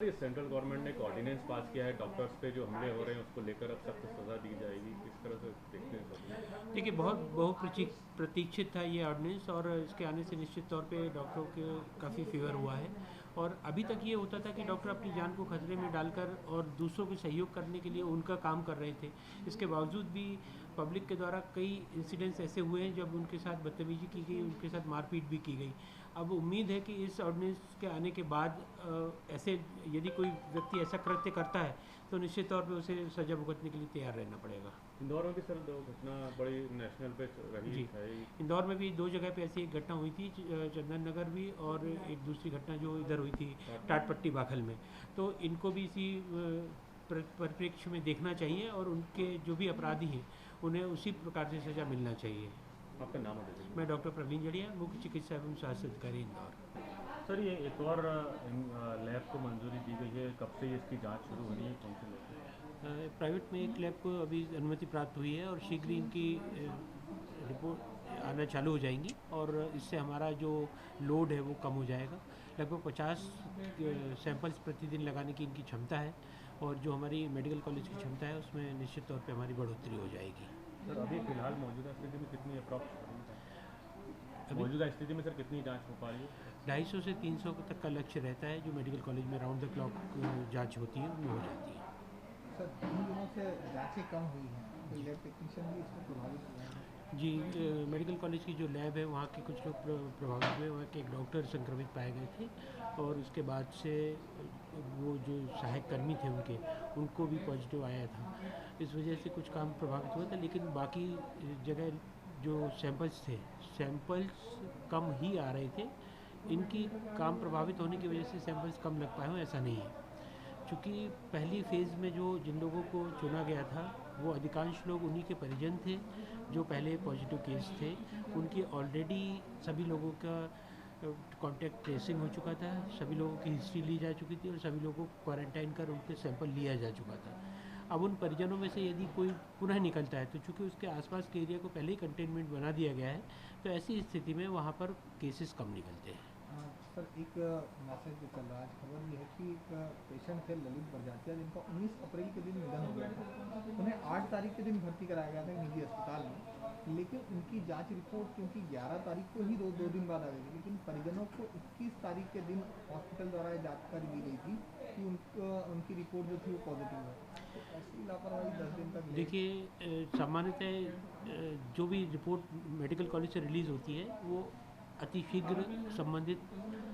ये central government ने एक ऑर्डिनेंस पास किया है डॉक्टर्स पे जो हमले हो रहे हैं उसको लेकर अब सख्त सज़ा दी जाएगी, किस तरह से देखते हैं सब? देखिए, बहुत प्रतीक्षित था ये ऑर्डिनेंस, और इसके आने से निश्चित तौर पे डॉक्टरों के काफ़ी फेवर हुआ है। और अभी तक ये होता था कि डॉक्टर अपनी जान को खतरे में डालकर और दूसरों को सहयोग करने के लिए उनका काम कर रहे थे। इसके बावजूद भी पब्लिक के द्वारा कई इंसिडेंट्स ऐसे हुए हैं जब उनके साथ बदतमीजी की गई, उनके साथ मारपीट भी की गई। अब उम्मीद है कि इस ऑर्डिनेंस के आने के बाद ऐसे यदि कोई व्यक्ति ऐसा कृत्य करता है तो निश्चित तौर पे उसे सज़ा भुगतने के लिए तैयार रहना पड़ेगा। इंदौर में भी सर दो घटना बड़ी नेशनल पे रही जी, है। इंदौर में भी दो जगह पे ऐसी एक घटना हुई थी, चंदन नगर भी, और एक दूसरी घटना जो इधर हुई थी टाटपट्टी बाखल में। तो इनको भी इसी परिप्रेक्ष्य में देखना चाहिए, और उनके जो भी अपराधी हैं उन्हें उसी प्रकार से सज़ा मिलना चाहिए। आपका नाम बता दीजिए। मैं डॉक्टर प्रवीण जड़िया, मुख्य चिकित्सा एवं स्वास्थ्य अधिकारी, इंदौर। सर ये एक और लैब को मंजूरी दी गई है, कब से इसकी जांच शुरू होनी है, कौन से लैब? प्राइवेट में एक लैब को अभी अनुमति प्राप्त हुई है, और शीघ्र ही इनकी रिपोर्ट आना चालू हो जाएंगी, और इससे हमारा जो लोड है वो कम हो जाएगा। लगभग 50 सैंपल्स प्रतिदिन लगाने की इनकी क्षमता है, और जो हमारी मेडिकल कॉलेज की क्षमता है उसमें निश्चित तौर पे हमारी बढ़ोतरी हो जाएगी। सर अभी फिलहाल मौजूदा स्थिति में कितनी अप्रॉक्स अभी मौजूदा स्थिति में सर कितनी जांच हो पा रही है? 250 से 300 तक का लक्ष्य रहता है, जो मेडिकल कॉलेज में राउंड द क्लॉक जाँच होती है वो हो जाती है। सर 3 दिनों से जांचें कम हुई हैं, तो जी लैब टेक्नीशियन भी इसमें प्रभावित हुए हैं। जी, मेडिकल कॉलेज की जो लैब है वहाँ के कुछ लोग प्रभावित हुए, वहाँ के एक डॉक्टर संक्रमित पाए गए थे, और उसके बाद से वो जो सहायक कर्मी थे उनको भी पॉजिटिव आया था। इस वजह से कुछ काम प्रभावित हुआ था, लेकिन बाकी जगह जो सैंपल्स कम ही आ रहे थे। इनकी काम प्रभावित होने की वजह से सैंपल्स कम लग पाए हों, ऐसा नहीं है। चूँकि पहली फ़ेज़ में जो जिन लोगों को चुना गया था वो अधिकांश लोग उन्हीं के परिजन थे जो पहले पॉजिटिव केस थे। उनकी ऑलरेडी सभी लोगों का कॉन्टैक्ट ट्रेसिंग हो चुका था, सभी लोगों की हिस्ट्री ली जा चुकी थी, और सभी लोगों को क्वारंटाइन कर उनके सैंपल लिया जा चुका था। अब उन परिजनों में से यदि कोई पुनः निकलता है तो चूँकि उसके आसपास के एरिया को पहले ही कंटेनमेंट बना दिया गया है, तो ऐसी स्थिति में वहाँ पर केसेस कम निकलते हैं। सर एक मैसेज जो चल रहा है, खबर ये है कि एक पेशेंट थे ललित बरजातिया, जिनका 19 अप्रैल के दिन निधन हो गया था। उन्हें 8 तारीख के दिन भर्ती कराया गया था एक निजी अस्पताल में, लेकिन उनकी जांच रिपोर्ट क्योंकि 11 तारीख को ही दो दिन बाद आ गई थी, लेकिन परिजनों को 21 तारीख के दिन हॉस्पिटल द्वारा जानकारी दी गई थी कि उनकी रिपोर्ट जो थी वो पॉजिटिव है। तो ऐसी लापरवाही 10 दिन तक देखिए, सामान्यतः जो भी रिपोर्ट मेडिकल कॉलेज से रिलीज़ होती है वो अतिशीघ्र संबंधित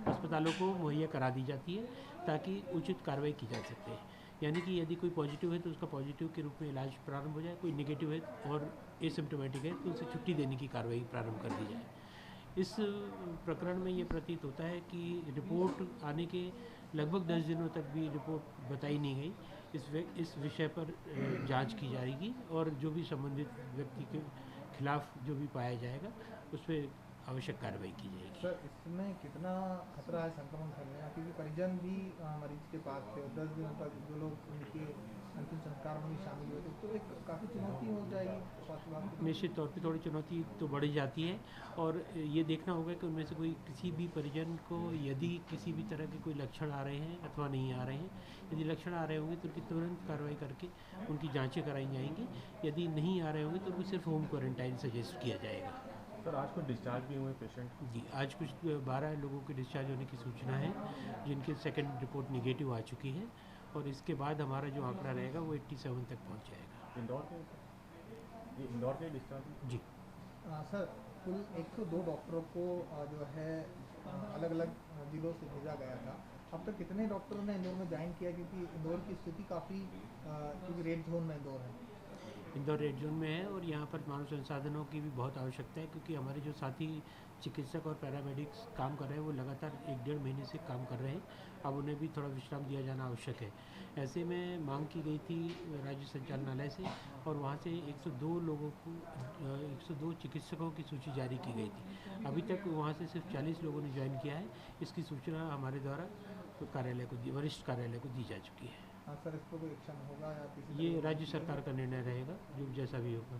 अस्पतालों को मुहैया करा दी जाती है, ताकि उचित कार्रवाई की जा सके। यानी कि यदि कोई पॉजिटिव है तो उसका पॉजिटिव के रूप में इलाज प्रारंभ हो जाए, कोई नेगेटिव है और एसिम्प्टोमेटिक है तो उसे छुट्टी देने की कार्रवाई प्रारंभ कर दी जाए। इस प्रकरण में ये प्रतीत होता है कि रिपोर्ट आने के लगभग 10 दिनों तक भी रिपोर्ट बताई नहीं गई। इस विषय पर जांच की जाएगी, और जो भी संबंधित व्यक्ति के खिलाफ जो भी पाया जाएगा उस पर आवश्यक कार्रवाई की जाएगी। सर इसमें कितना खतरा है संक्रमण फैलने का, क्योंकि परिजन भी मरीज के पास थे और 10 दिनों तक जो लोग उनके अंतिम संस्कार में भी शामिल हुए थे, तो एक काफ़ी चुनौती हो जाएगी स्वास्थ्य विभाग की तरफ निश्चित तौर पे थोड़ी चुनौती तो बढ़ जाती है, और ये देखना होगा कि उनमें से कोई किसी भी परिजन को यदि किसी भी तरह के कोई लक्षण आ रहे हैं अथवा नहीं आ रहे हैं, यदि लक्षण आ रहे होंगे तो उनकी तुरंत कार्रवाई करके उनकी जाँचें कराई जाएंगी। यदि नहीं आ रहे होंगे तो उनको सिर्फ होम क्वारंटाइन सजेस्ट किया जाएगा। सर आज कुछ डिस्चार्ज भी हुए पेशेंट? जी, आज कुछ 12 लोगों के डिस्चार्ज होने की सूचना है, जिनकी सेकंड रिपोर्ट निगेटिव आ चुकी है, और इसके बाद हमारा जो आंकड़ा रहेगा वो 87 तक पहुंच जाएगा। इंदौर के? ये इंदौर के डिस्चार्ज? जी। सर कुल 102 डॉक्टरों को जो है अलग अलग जिलों से भेजा गया था। अब तक कितने डॉक्टरों ने इंदौर में ज्वाइन किया, क्योंकि इंदौर की स्थिति काफ़ी क्योंकि रेड जोन में इंदौर है। इंदौर रेड जोन में है, और यहाँ पर मानव संसाधनों की भी बहुत आवश्यकता है, क्योंकि हमारे जो साथी चिकित्सक और पैरामेडिक्स काम कर रहे हैं वो लगातार 1-1.5 महीने से काम कर रहे हैं। अब उन्हें भी थोड़ा विश्राम दिया जाना आवश्यक है। ऐसे में मांग की गई थी राज्य संचालनालय से, और वहाँ से 102 लोगों को 102 चिकित्सकों की सूची जारी की गई थी। अभी तक वहाँ से सिर्फ 40 लोगों ने ज्वाइन किया है। इसकी सूचना हमारे द्वारा वरिष्ठ कार्यालय को दी जा चुकी है। हाँ सर, इस पर कोई एक्शन होगा या किसी ये तरह राज्य सरकार का निर्णय रहेगा, जो जैसा भी होगा।